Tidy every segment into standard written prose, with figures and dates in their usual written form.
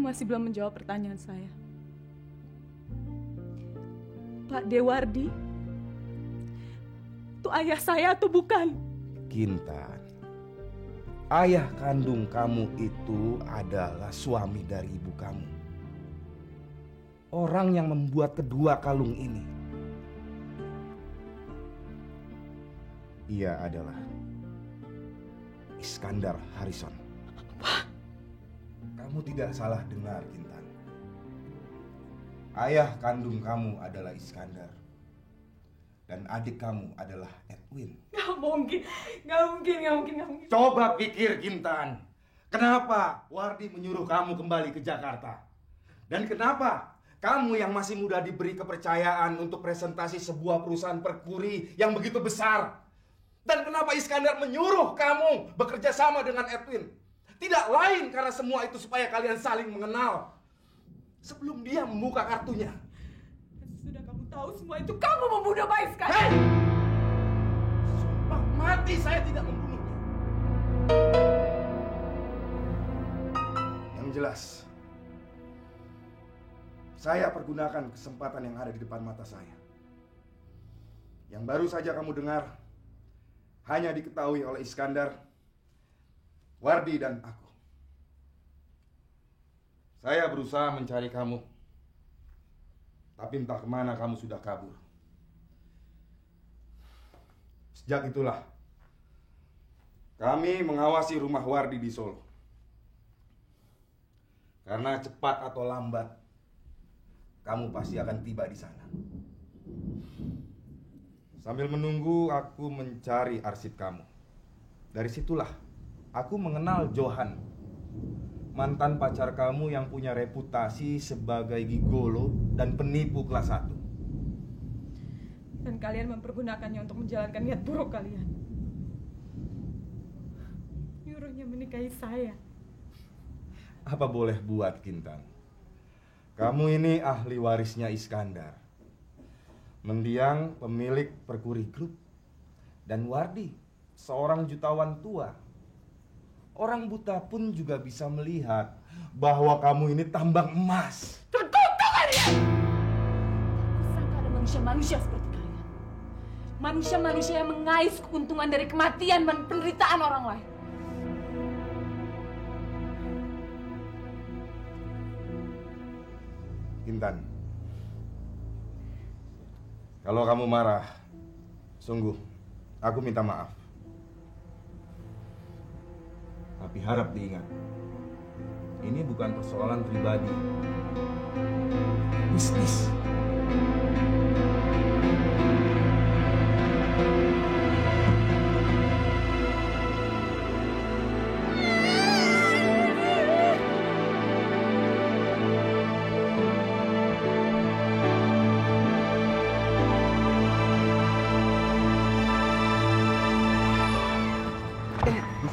masih belum menjawab pertanyaan saya. Pak Dewardi, itu ayah saya atau bukan? Kintan, ayah kandung kamu itu adalah suami dari ibu kamu. Orang yang membuat kedua kalung ini. Ia adalah Iskandar Harrison. Apa? Kamu tidak salah dengar, Kintan. Ayah kandung kamu adalah Iskandar. Dan adik kamu adalah Edwin. Gak mungkin. Coba pikir, Kintan. Kenapa Wardi menyuruh kamu kembali ke Jakarta? Dan kenapa kamu yang masih muda diberi kepercayaan untuk presentasi sebuah perusahaan perkuri yang begitu besar? Dan kenapa Iskandar menyuruh kamu bekerja sama dengan Edwin? Tidak lain karena semua itu supaya kalian saling mengenal sebelum dia membuka kartunya. Sudah kamu tahu semua itu, kamu membunuh Pak Iskandar. Hei! Sumpah mati saya tidak membunuhnya. Yang jelas, saya pergunakan kesempatan yang ada di depan mata saya. Yang baru saja kamu dengar hanya diketahui oleh Iskandar, Wardi, dan aku. Saya berusaha mencari kamu, tapi entah kemana kamu sudah kabur. Sejak itulah kami mengawasi rumah Wardi di Solo. Karena cepat atau lambat kamu pasti akan tiba di sana. Sambil menunggu aku mencari arsip kamu. Dari situlah aku mengenal Johan, mantan pacar kamu yang punya reputasi sebagai gigolo dan penipu kelas 1. Dan kalian mempergunakannya untuk menjalankan niat buruk kalian. Nyuruhnya menikahi saya. Apa boleh buat, Kintan? Kamu ini ahli warisnya Iskandar. Mendiang pemilik Perkuri Group. Dan Wardi, seorang jutawan tua. Orang buta pun juga bisa melihat bahwa kamu ini tambang emas. Terkutuk kalian! Sangka ada manusia-manusia seperti kalian. Manusia-manusia yang mengais keuntungan dari kematian dan penderitaan orang lain. Kintan, kalau kamu marah, sungguh, aku minta maaf. Tapi harap diingat, ini bukan persoalan pribadi. Bisnis.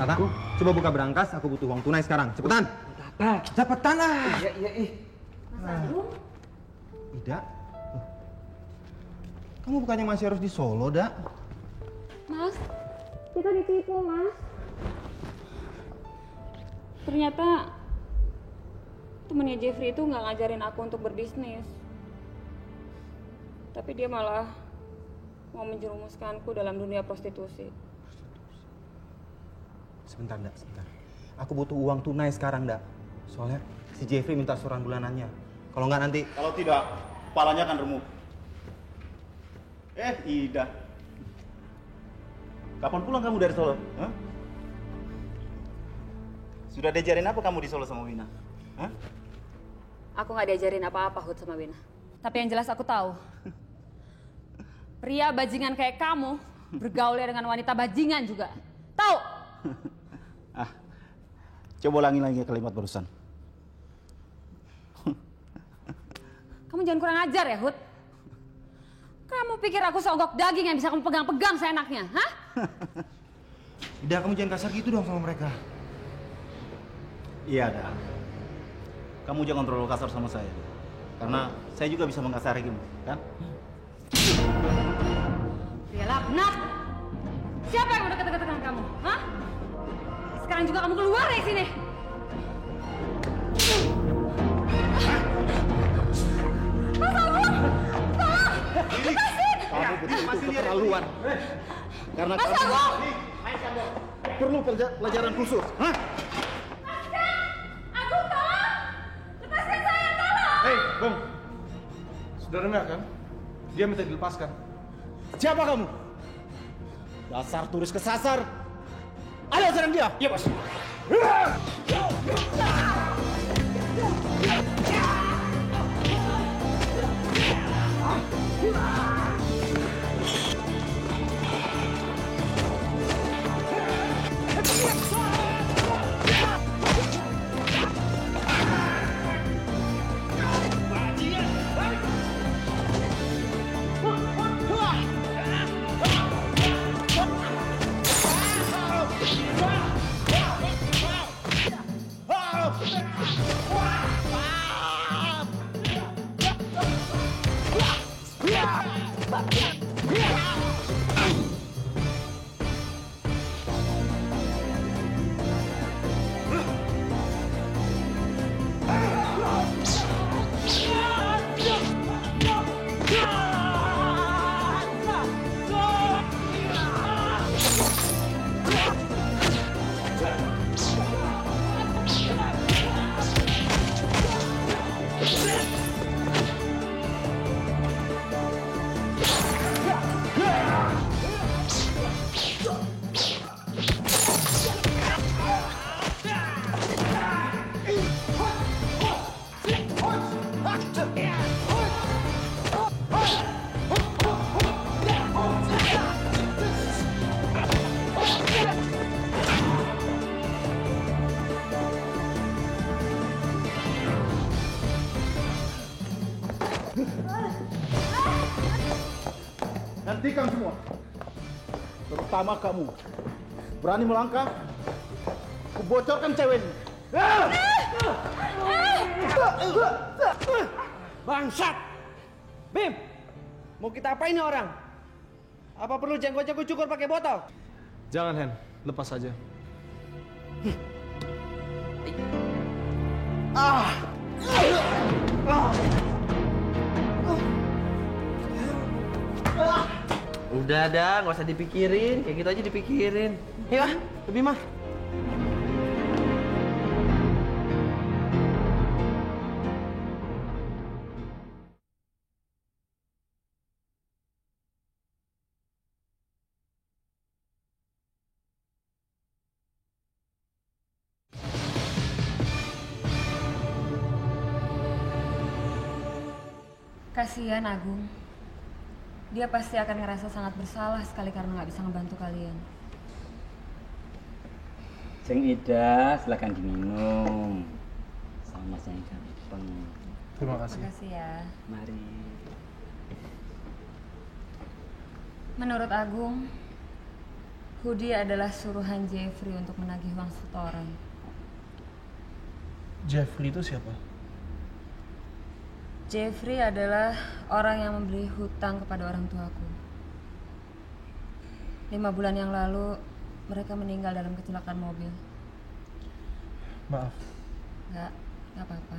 Tata, coba buka berangkas, aku butuh uang tunai sekarang. Cepetan. Tata. Cepetan lah. Iya. Mas Agung? Ida. Kamu bukannya masih harus di Solo, Dak? Mas, kita ditipu, Mas. Ternyata temennya Jeffrey itu nggak ngajarin aku untuk berbisnis. Tapi dia malah mau menjerumuskanku dalam dunia prostitusi. Sebentar, Dak, sebentar. Aku butuh uang tunai sekarang, Dak. Soalnya si Jeffrey minta setoran bulanannya. Kalau nggak nanti... Kalau tidak, kepalanya akan remuk. Ida. Kapan pulang kamu dari Solo? Hah? Sudah diajarin apa kamu di Solo sama Wina? Hah? Aku nggak diajarin apa-apa, Hud, sama Wina. Tapi yang jelas aku tahu. Pria bajingan kayak kamu bergaulnya dengan wanita bajingan juga. Tahu? Coba ulangi lagi kalimat barusan. Kamu jangan kurang ajar ya, Hud. Kamu pikir aku seonggok daging yang bisa kamu pegang-pegang seenaknya, hah? Ida, kamu jangan kasar gitu dong sama mereka. Iya, dah. Kamu jangan terlalu kasar sama saya. Karena saya juga bisa mengasari kamu, kan? Dia laknat. Siapa yang udah deket-deket dengan kamu, hah? Sekarang juga kamu keluar dari sini. keterlaluan. Karena Mas kamu Agung! perlu pelajaran khusus. Hah? Agung, tolong! Lepaskan saya, tolong! Hei, Bung. Sudah dengar kan? Dia minta dilepaskan. Siapa kamu? Dasar turis kesasar. Ayo serang dia. Iya, Bos. Hentikan semua. Terutama kamu. Berani melangkah? Kubocorkan cewek ini. Bangsat! Bim! Mau kita apain nih orang? Apa perlu jenggot-jenggot cukur pakai botol? Jangan, Hen. Lepas saja. Udah dah, nggak usah dipikirin. Kayak gitu aja dipikirin. Yuk, lebih mah. Kasihan Agung. Dia pasti akan ngerasa sangat bersalah sekali karena nggak bisa ngebantu kalian. Ceng Ida, silakan diminum. Sama saya gampang. Terima kasih. Terima kasih ya. Mari. Menurut Agung, Hudi adalah suruhan Jeffrey untuk menagih uang setoran. Jeffrey itu siapa? Jeffrey adalah orang yang memberi hutang kepada orang tuaku. 5 bulan yang lalu, mereka meninggal dalam kecelakaan mobil. Maaf. Nggak apa-apa.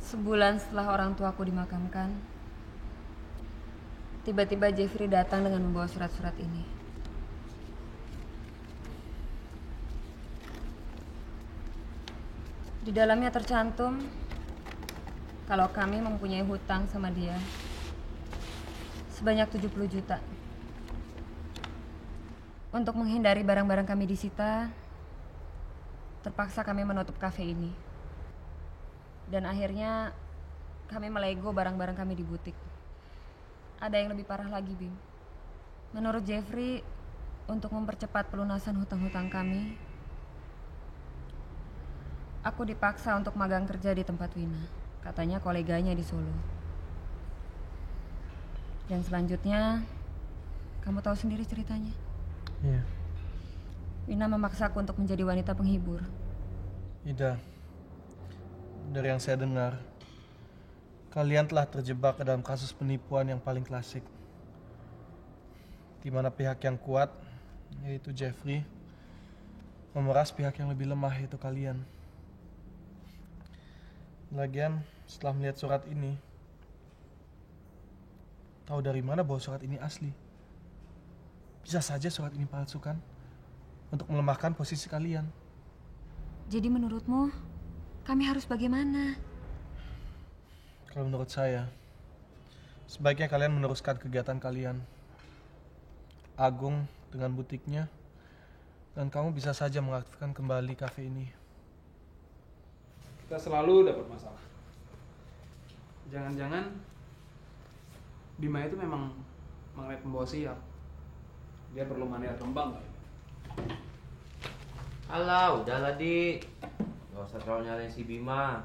Sebulan setelah orang tuaku dimakamkan, tiba-tiba Jeffrey datang dengan membawa surat-surat ini. Di dalamnya tercantum kalau kami mempunyai hutang sama dia sebanyak 70 juta. Untuk menghindari barang-barang kami disita, terpaksa kami menutup kafe ini. Dan akhirnya kami melego barang-barang kami di butik. Ada yang lebih parah lagi, Bim. Menurut Jeffrey, untuk mempercepat pelunasan hutang-hutang kami, aku dipaksa untuk magang kerja di tempat Wina. Katanya koleganya di Solo. Dan selanjutnya, kamu tahu sendiri ceritanya. Iya. Wina memaksaku untuk menjadi wanita penghibur. Ida, dari yang saya dengar, kalian telah terjebak ke dalam kasus penipuan yang paling klasik. Di mana pihak yang kuat, yaitu Jeffrey, memeras pihak yang lebih lemah, yaitu kalian. Lagian, setelah melihat surat ini, tahu dari mana bahwa surat ini asli. Bisa saja surat ini palsu kan? Untuk melemahkan posisi kalian. Jadi menurutmu, kami harus bagaimana? Kalau menurut saya, sebaiknya kalian meneruskan kegiatan kalian. Agung dengan butiknya, dan kamu bisa saja mengaktifkan kembali kafe ini. Kita selalu dapat masalah. Jangan-jangan Bima itu memang magnet pembawa sial. Dia perlu mania kembang kali. Alah, udahlah Di. Gak usah terlalu nyalain si Bima.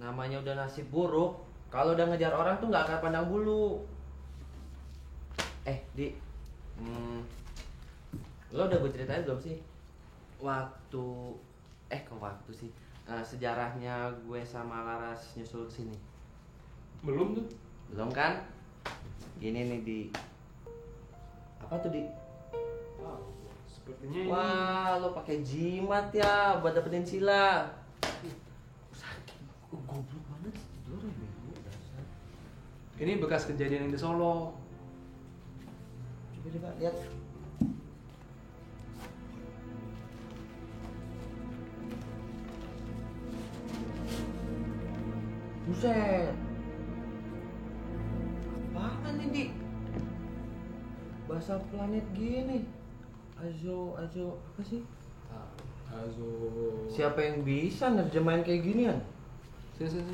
Namanya udah nasib buruk. Kalau udah ngejar orang tuh gak akan pandang bulu. Di. Lo udah gue ceritain belum sih? Waktu sih. Sejarahnya gue sama Laras nyusul kesini. Belum tuh. Belum kan? Gini nih Di. Apa tuh Di? Sepertinya ini. Wah, lo pakai jimat ya buat dapetin Sila. Sakit. Goblok banget sih tidur ya, bego dasar. Ini bekas kejadian yang di Solo. Coba lihat. Buset. Apaan nih, Di? Bahasa planet gini. Azo, apa sih? Azo. Siapa yang bisa nerjemahin kayak ginian? Sini.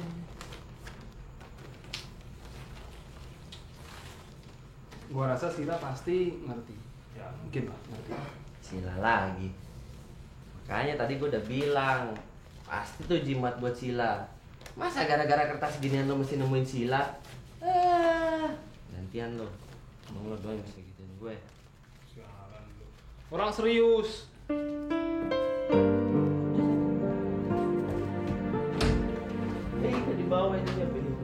Gua rasa Sila pasti ngerti. Ya, mungkin lah ngerti. Sila lagi. Makanya tadi gue udah bilang, pasti tuh jimat buat Sila. Masa gara-gara kertas ginian lo mesti nemuin Sila? Gantian lo. Emang lo doang bisa gituin gue. Sialan lu. Orang serius. Itu di bawah itu ya pilih.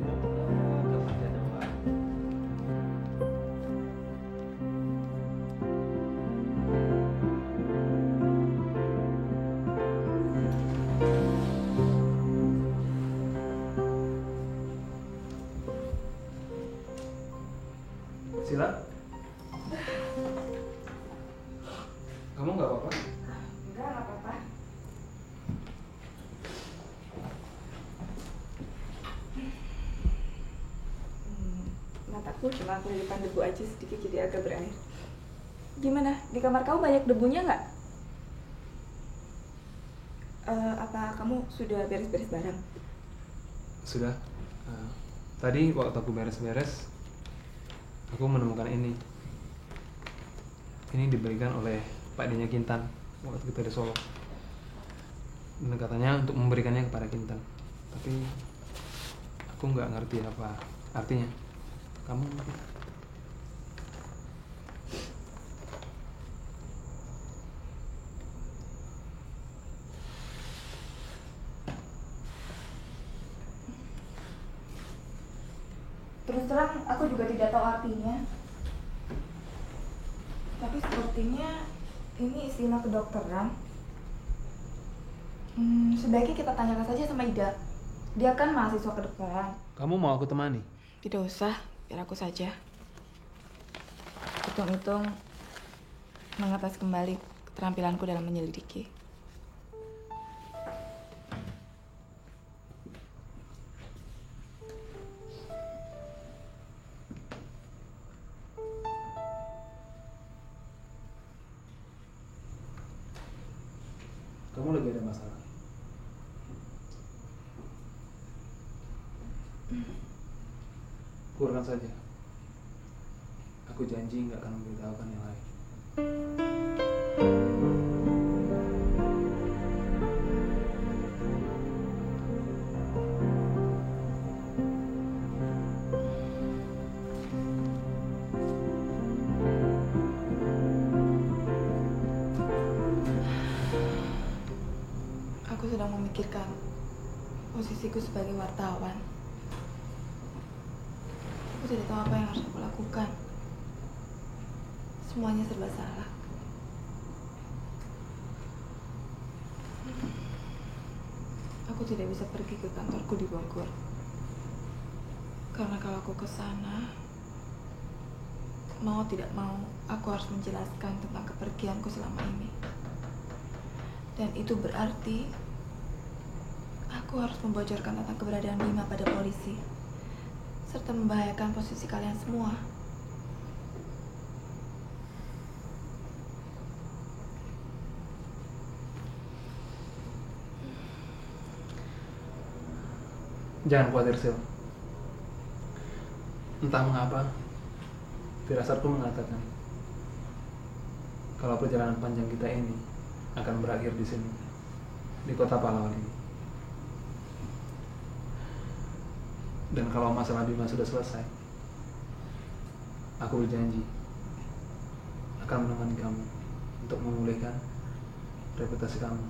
Sila? Kamu nggak apa-apa? Enggak apa-apa. Mataku cuma kelilipan debu aja sedikit jadi agak berair. Gimana? Di kamar kamu banyak debunya nggak? Apa kamu sudah beres-beres barang? Sudah. Tadi waktu aku beres-beres, aku menemukan ini. Ini diberikan oleh Pak D-nya Kintan waktu kita di Solo. Dan katanya untuk memberikannya kepada Kintan. Tapi aku nggak ngerti apa artinya. Kamu ngerti? Terus terang aku juga tidak tahu artinya. Tapi sepertinya ini istilah kedokteran. Sebaiknya kita tanyakan saja sama Ida. Dia kan mahasiswa kedokteran. Kamu mau aku temani? Tidak usah, biar aku saja. Hitung-hitung mengatas kembali keterampilanku dalam menyelidiki. Kamu lagi ada masalah? Kurang saja. Aku janji nggak akan memberitahukan yang lain. Aku sedang memikirkan posisiku sebagai wartawan. Aku tidak tahu apa yang harus aku lakukan. Semuanya serba salah. Aku tidak bisa pergi ke kantorku di Bogor. Karena kalau aku ke sana, mau tidak mau, aku harus menjelaskan tentang kepergianku selama ini. Dan itu berarti aku harus membocorkan tentang keberadaan Bima pada polisi, serta membahayakan posisi kalian semua. Jangan khawatir, Sil. Entah mengapa, firasatku mengatakan kalau perjalanan panjang kita ini akan berakhir di sini, di kota pahlawan ini. Dan kalau masalah Bima sudah selesai, aku berjanji akan menemani kamu untuk memulihkan reputasi kamu.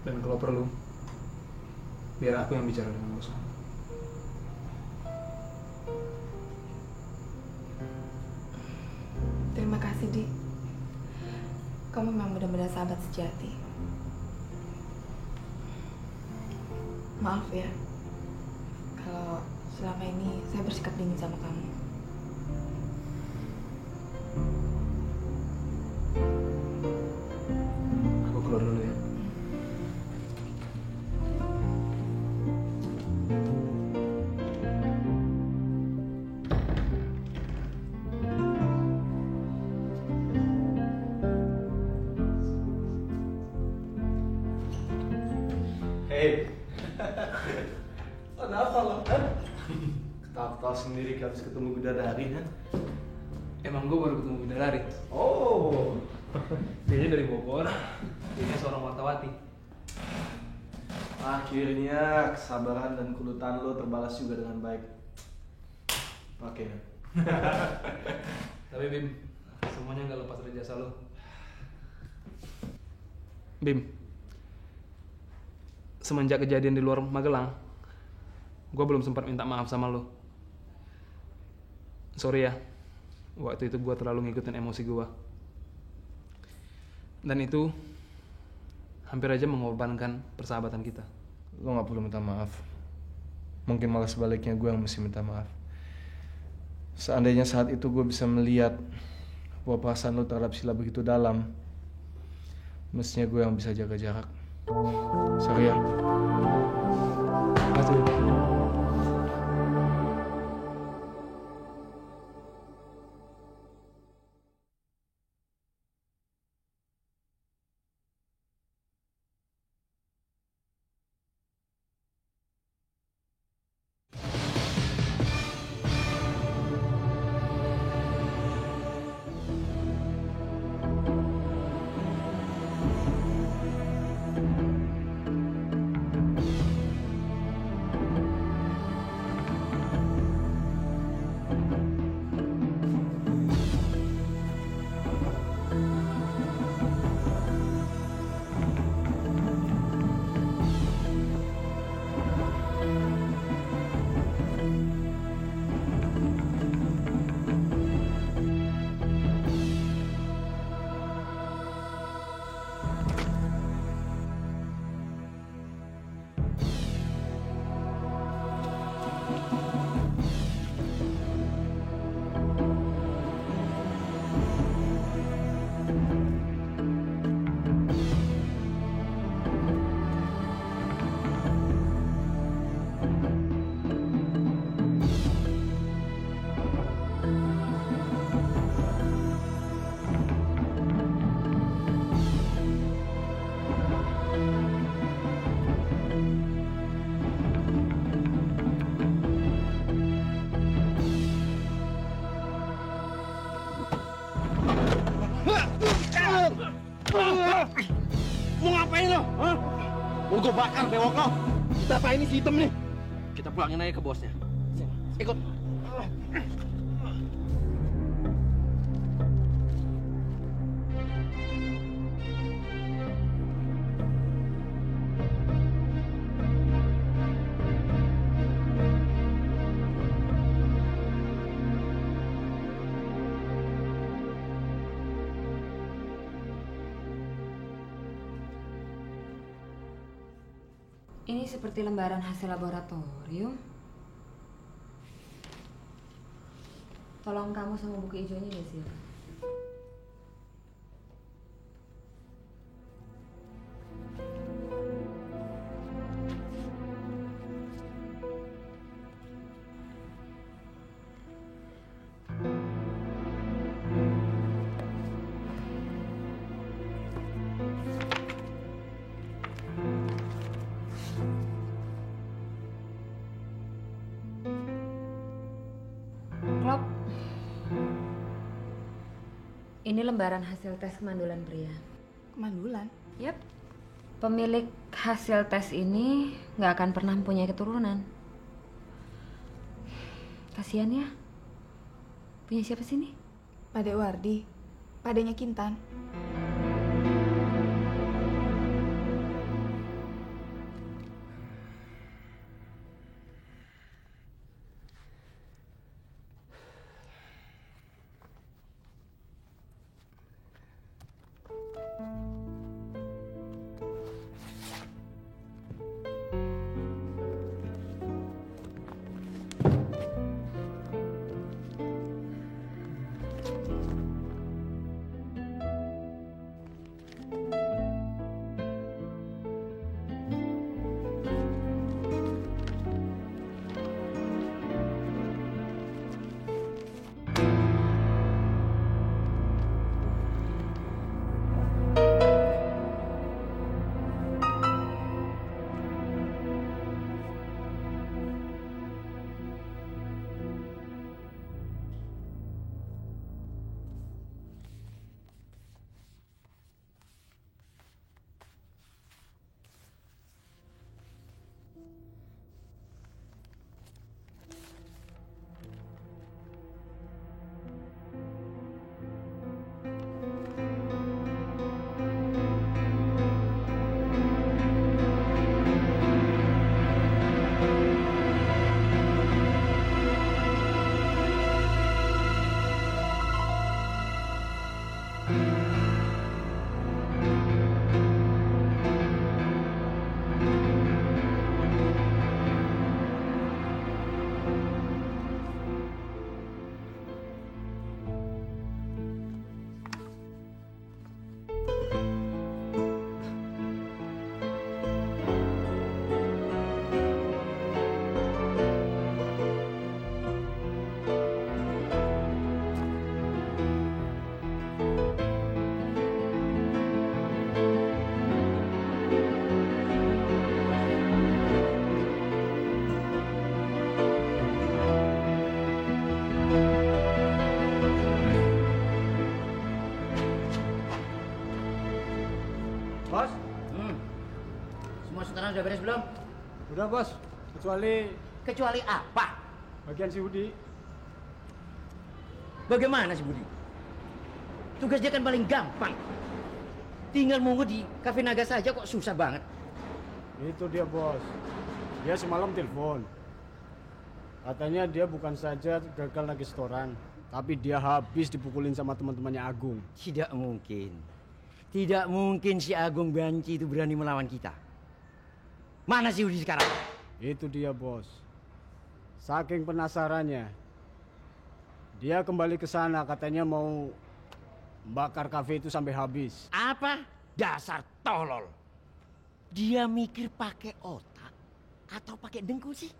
Dan kalau perlu, biar aku yang bicara dengan bos kamu. Terima kasih, Di. Kamu memang benar-benar sahabat sejati. Maaf ya, kalau selama ini saya bersikap dingin sama kamu. Aku keluar dulu ya. Hei, kenapa lo? Ketawa-ketawa sendiri habis ketemu bidadari, kan? Emang gue baru ketemu bidadari. Oh, Dia dari Bogor, dia seorang wartawati. akhirnya kesabaran dan kulutan lo terbalas juga dengan baik. Oke. Tapi Bim, semuanya nggak lepas dari jasa lo. Bim, semenjak kejadian di luar Magelang, gue belum sempat minta maaf sama lo. Sorry ya, waktu itu gue terlalu ngikutin emosi gue. Dan itu hampir aja mengorbankan persahabatan kita. Lo nggak perlu minta maaf. Mungkin malah sebaliknya gue yang mesti minta maaf. Seandainya saat itu gue bisa melihat bahwa perasaan lo terhadap Sila begitu dalam, mestinya gue yang bisa jaga jarak. Sorry ya. Makasih. Mau ngapain lo? Hah? Mau gue bakar bewok lo? Kita apa ini si hitam nih? Kita pulangin aja ke bosnya. Ikut. Ini seperti lembaran hasil laboratorium. Tolong kamu sama buku hijaunya ya, Sil. Klop. Ini lembaran hasil tes kemandulan pria. Kemandulan? Yap. Pemilik hasil tes ini nggak akan pernah mempunyai keturunan. Kasihan ya. Punya siapa sih ini? Pak Dek Wardi. Pak Deknya Kintan. Bos? Semua setoran udah beres belum? Udah bos, Kecuali apa? bagian si Budi. Bagaimana sih Budi? Tugas dia kan paling gampang. Tinggal mungut di Cafe Naga saja kok susah banget. Itu dia bos. Dia semalam telepon. Katanya dia bukan saja gagal nagih setoran, tapi dia habis dipukulin sama teman-temannya Agung. Tidak mungkin. Tidak mungkin si Agung Banci itu berani melawan kita. Mana si Budi sekarang? Itu dia bos. Saking penasarannya, dia kembali ke sana katanya mau bakar kafe itu sampai habis. Apa? Dasar tolol. Dia mikir pakai otak atau pakai dengkul sih?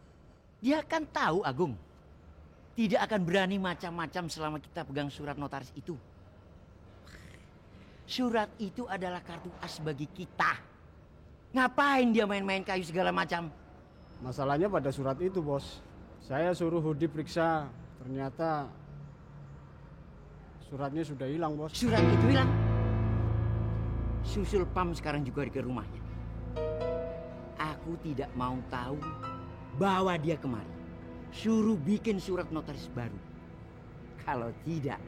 Dia kan tahu Agung tidak akan berani macam-macam selama kita pegang surat notaris itu. Surat itu adalah kartu as bagi kita. Ngapain dia main-main kayu segala macam? Masalahnya pada surat itu bos. Saya suruh Hudi periksa, ternyata suratnya sudah hilang bos. Surat itu hilang? Susul Pam sekarang juga ke rumahnya. Aku tidak mau tahu, bawa dia kemari. Suruh bikin surat notaris baru. Kalau tidak,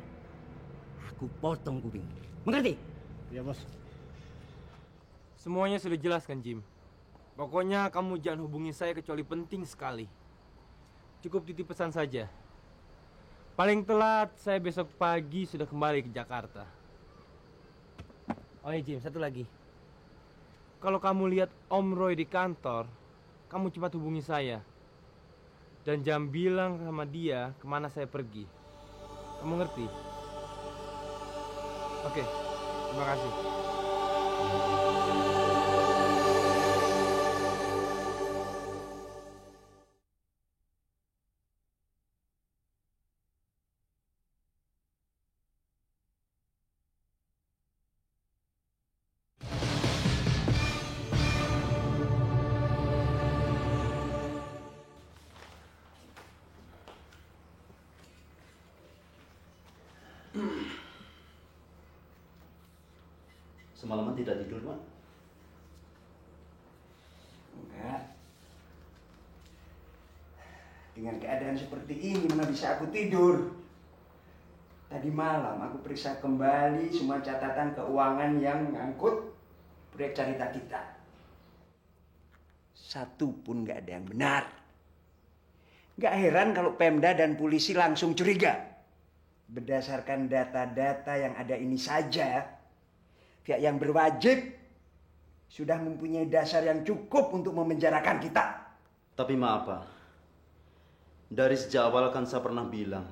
aku potong kuping. Mengerti? Iya bos. Semuanya sudah jelas kan Jim? Pokoknya kamu jangan hubungi saya kecuali penting sekali. Cukup titip pesan saja. Paling telat saya besok pagi sudah kembali ke Jakarta. Oh ya Jim, satu lagi. Kalau kamu lihat Om Roy di kantor, kamu cepat hubungi saya. Dan jangan bilang sama dia kemana saya pergi. Kamu ngerti? Oke, terima kasih. Semalaman tidak tidur, Pak? Enggak. Dengan keadaan seperti ini mana bisa aku tidur? Tadi malam aku periksa kembali semua catatan keuangan yang ngangkut proyek Carita kita. Satu pun nggak ada yang benar. Nggak heran kalau Pemda dan polisi langsung curiga. Berdasarkan data-data yang ada ini saja, pihak yang berwajib sudah mempunyai dasar yang cukup untuk memenjarakan kita. Tapi maaf, Pak. Dari sejak awal kan saya pernah bilang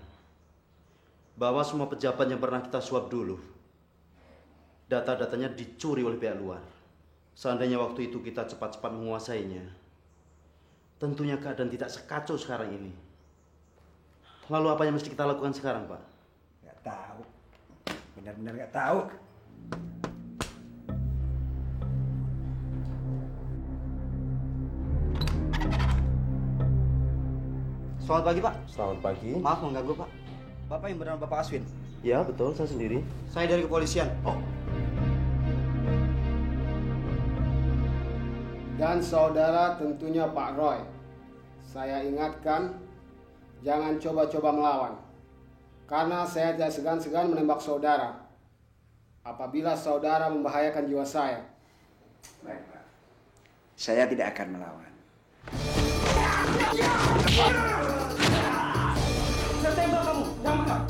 bahwa semua pejabat yang pernah kita suap dulu, data-datanya dicuri oleh pihak luar. Seandainya waktu itu kita cepat-cepat menguasainya, tentunya keadaan tidak sekacau sekarang ini. Lalu apa yang mesti kita lakukan sekarang, Pak? Nggak tahu. Benar-benar nggak tahu. Selamat pagi, Pak. Selamat pagi. Maaf mengganggu, Pak. Bapak yang bernama Bapak Aswin? Ya, betul. Saya sendiri. Saya dari kepolisian. Oh. Dan saudara tentunya Pak Roy. Saya ingatkan, jangan coba-coba melawan. Karena saya tidak segan-segan menembak saudara. Apabila saudara membahayakan jiwa saya. Baik, Pak. Saya tidak akan melawan. Saya tembak kamu, jangan menang.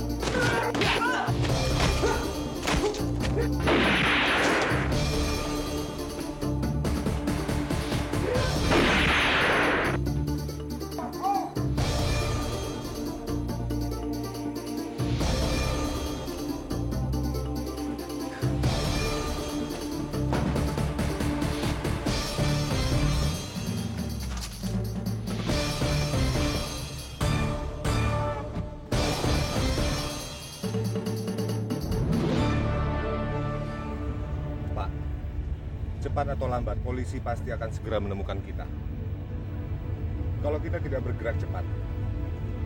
Cepat atau lambat, polisi pasti akan segera menemukan kita. Kalau kita tidak bergerak cepat,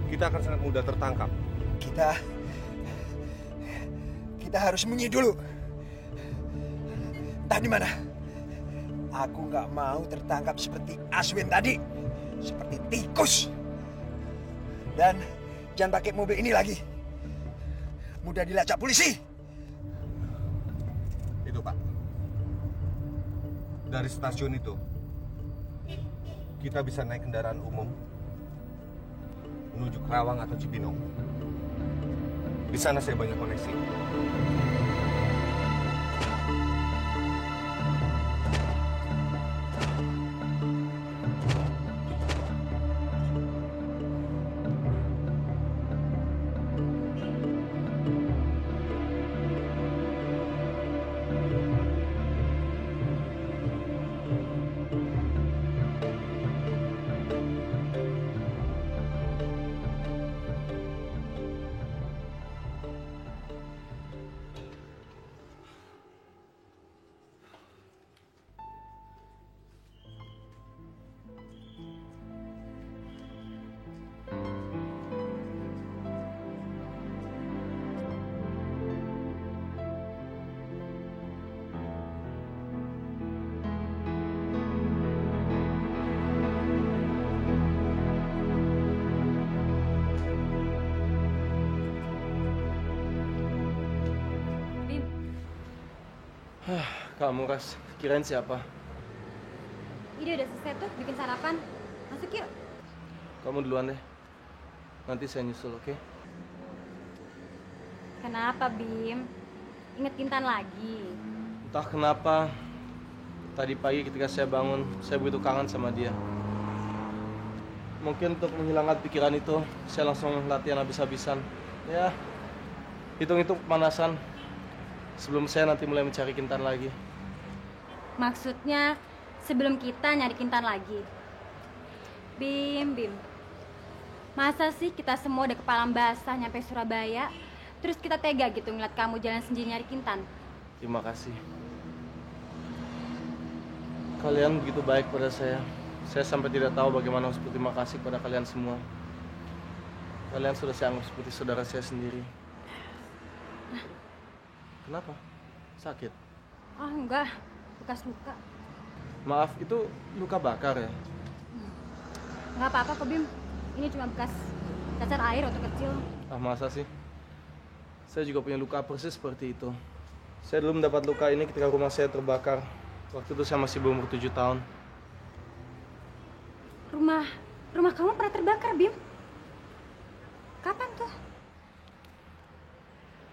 kita akan sangat mudah tertangkap. Kita harus sembunyi dulu. Entah di mana. Aku nggak mau tertangkap seperti Aswin tadi, seperti tikus. Dan jangan pakai mobil ini lagi. Mudah dilacak polisi. Itu, Pak. Dari stasiun itu, kita bisa naik kendaraan umum menuju Kerawang atau Cibinong. Di sana saya banyak koneksi. Kamu, Ras. Kirain siapa? Ide udah selesai tuh bikin sarapan. Masuk yuk. Kamu duluan deh. Nanti saya nyusul, oke? Kenapa, Bim? Ingat Kintan lagi? Entah kenapa, tadi pagi ketika saya bangun, saya begitu kangen sama dia. Mungkin untuk menghilangkan pikiran itu, saya langsung latihan habis-habisan. Ya, Hitung-hitung pemanasan sebelum saya nanti mulai mencari Kintan lagi. Maksudnya sebelum kita nyari Kintan lagi. Bim, masa sih kita semua udah kepala basah nyampe Surabaya, terus kita tega gitu ngeliat kamu jalan sendiri nyari Kintan? Terima kasih. Kalian begitu baik pada saya. Saya sampai tidak tahu bagaimana harus berterima kasih kepada kalian semua. Kalian sudah saya anggap seperti saudara saya sendiri. Kenapa? Sakit? Oh enggak, bekas luka. Maaf, itu luka bakar ya? Nggak apa-apa kok Bim, ini cuma bekas cacar air waktu kecil. Ah, masa sih? Saya juga punya luka persis seperti itu. Saya dulu mendapat luka ini ketika rumah saya terbakar. Waktu itu saya masih berumur 7 tahun. Rumah kamu pernah terbakar, Bim? Kapan tuh?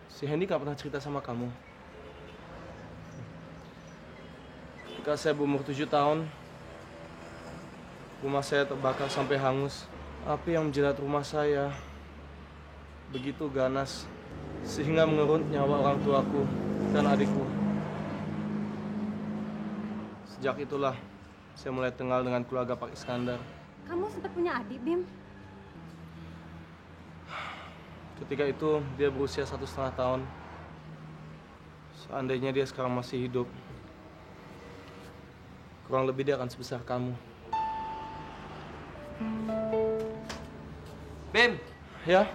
Si Hendy nggak pernah cerita sama kamu. Ketika saya berumur 7 tahun, rumah saya terbakar sampai hangus. Api yang menjerat rumah saya begitu ganas, sehingga mengerut nyawa orang tuaku dan adikku. Sejak itulah, saya mulai tinggal dengan keluarga Pak Iskandar. Kamu sempat punya adik, Bim? Ketika itu, dia berusia 1,5 tahun. Seandainya dia sekarang masih hidup, kurang lebih dia akan sebesar kamu. Bim! Ya?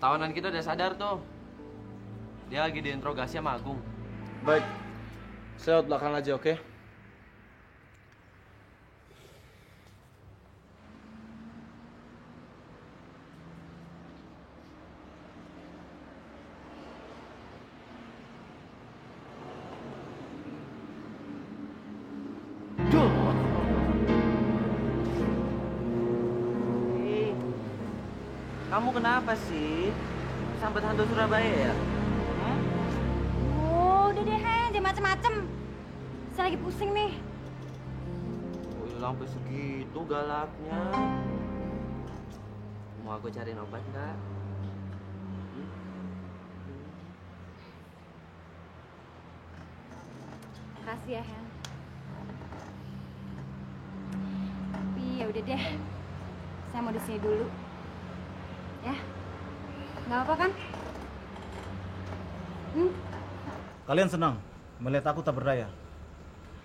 Tawanan kita udah sadar tuh. Dia lagi diinterogasi sama Agung. Baik, saya lewat belakang aja, oke? Kamu kenapa sih? Sampai hantu Surabaya ya? Oh, udah deh, jangan macem-macem. Saya lagi pusing nih. Oh, sampai segitu galaknya. Mau aku cariin obat nggak? Makasih ya, Hen. Tapi ya udah deh. Saya mau di sini dulu. Ya, nggak apa kan? Kalian senang melihat aku tak berdaya?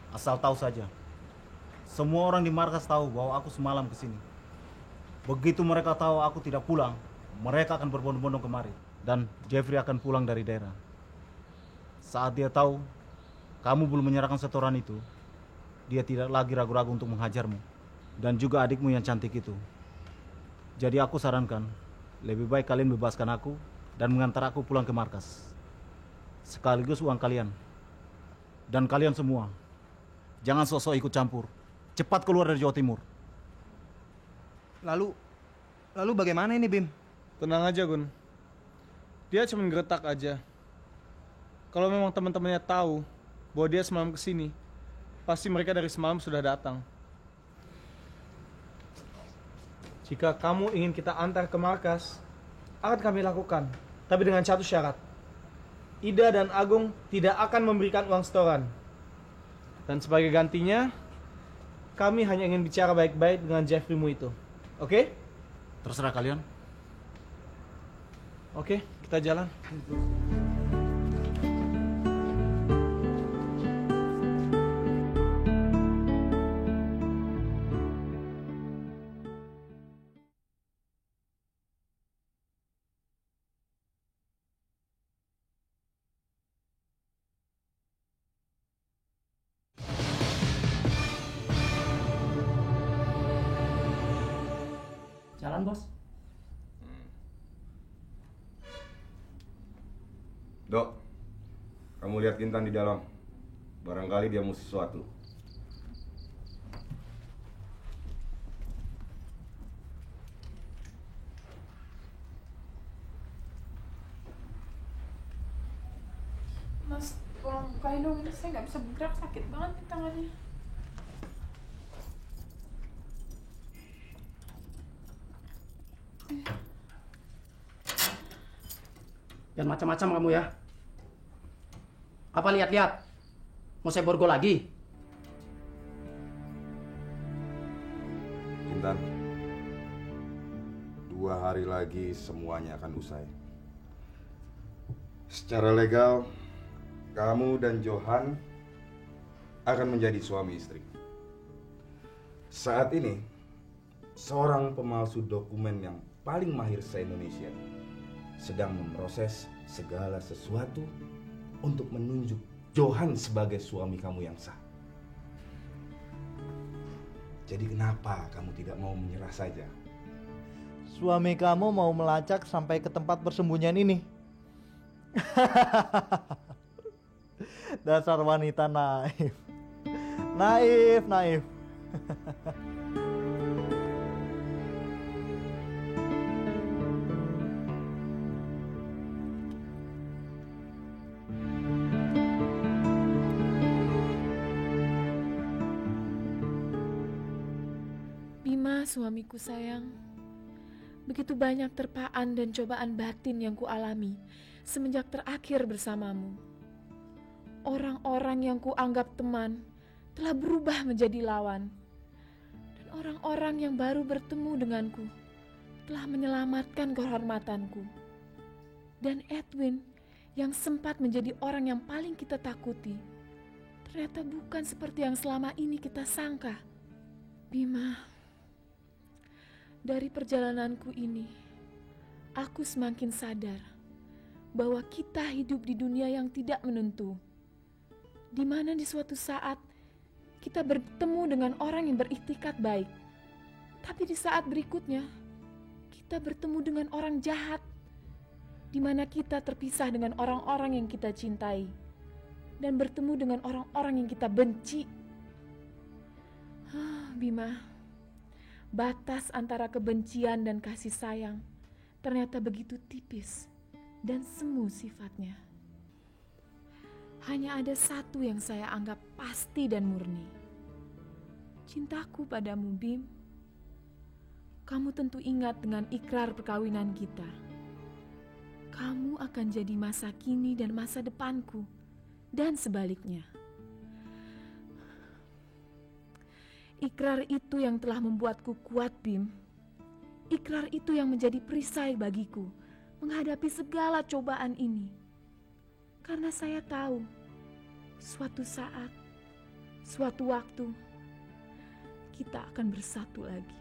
Asal tahu saja, semua orang di markas tahu bahwa aku semalam ke sini. Begitu mereka tahu aku tidak pulang, mereka akan berbondong-bondong kemari. Dan Jeffrey akan pulang dari daerah. Saat dia tahu kamu belum menyerahkan setoran itu, dia tidak lagi ragu-ragu untuk menghajarmu. Dan juga adikmu yang cantik itu. Jadi aku sarankan, lebih baik kalian bebaskan aku dan mengantar aku pulang ke markas. Sekaligus uang kalian. Dan kalian semua, jangan sok-sok ikut campur. Cepat keluar dari Jawa Timur. Lalu bagaimana ini, Bim? Tenang aja, Gun. Dia cuma geretak aja. Kalau memang teman-temannya tahu bahwa dia semalam kesini, pasti mereka dari semalam sudah datang. Jika kamu ingin kita antar ke markas, akan kami lakukan. Tapi dengan satu syarat. Ida dan Agung tidak akan memberikan uang setoran. Dan sebagai gantinya, kami hanya ingin bicara baik-baik dengan Jeffrey-mu itu. Oke? Terserah kalian. Oke, kita jalan. Jalan, Bos. Dok, kamu lihat Kintan di dalam. Barangkali dia mau sesuatu. Mas, tolong bukain dong, ini saya nggak bisa bergerak, sakit banget di tangannya. Jangan macam-macam kamu ya. Apa lihat-lihat? Mau saya borgo lagi? Intan, 2 hari lagi semuanya akan usai. Secara legal, kamu dan Johan akan menjadi suami istri. Saat ini, seorang pemalsu dokumen yang paling mahir se-Indonesia sedang memproses segala sesuatu untuk menunjuk Johan sebagai suami kamu yang sah. Jadi kenapa kamu tidak mau menyerah saja? Suami kamu mau melacak sampai ke tempat persembunyian ini. Dasar wanita naif. Naif. Bima, suamiku sayang, begitu banyak terpaan dan cobaan batin yang kualami semenjak terakhir bersamamu. Orang-orang yang kuanggap teman telah berubah menjadi lawan. Dan orang-orang yang baru bertemu denganku telah menyelamatkan kehormatanku. Dan Edwin yang sempat menjadi orang yang paling kita takuti, ternyata bukan seperti yang selama ini kita sangka. Bima, dari perjalananku ini, aku semakin sadar bahwa kita hidup di dunia yang tidak menentu, di mana di suatu saat kita bertemu dengan orang yang beriktikat baik, tapi di saat berikutnya kita bertemu dengan orang jahat, di mana kita terpisah dengan orang-orang yang kita cintai dan bertemu dengan orang-orang yang kita benci. Bima, batas antara kebencian dan kasih sayang ternyata begitu tipis dan semu sifatnya. Hanya ada satu yang saya anggap pasti dan murni. Cintaku padamu, Bim. Kamu tentu ingat dengan ikrar perkawinan kita. Kamu akan jadi masa kini dan masa depanku, dan sebaliknya. Ikrar itu yang telah membuatku kuat, Bim. Ikrar itu yang menjadi perisai bagiku menghadapi segala cobaan ini. Karena saya tahu, suatu saat, suatu waktu, kita akan bersatu lagi.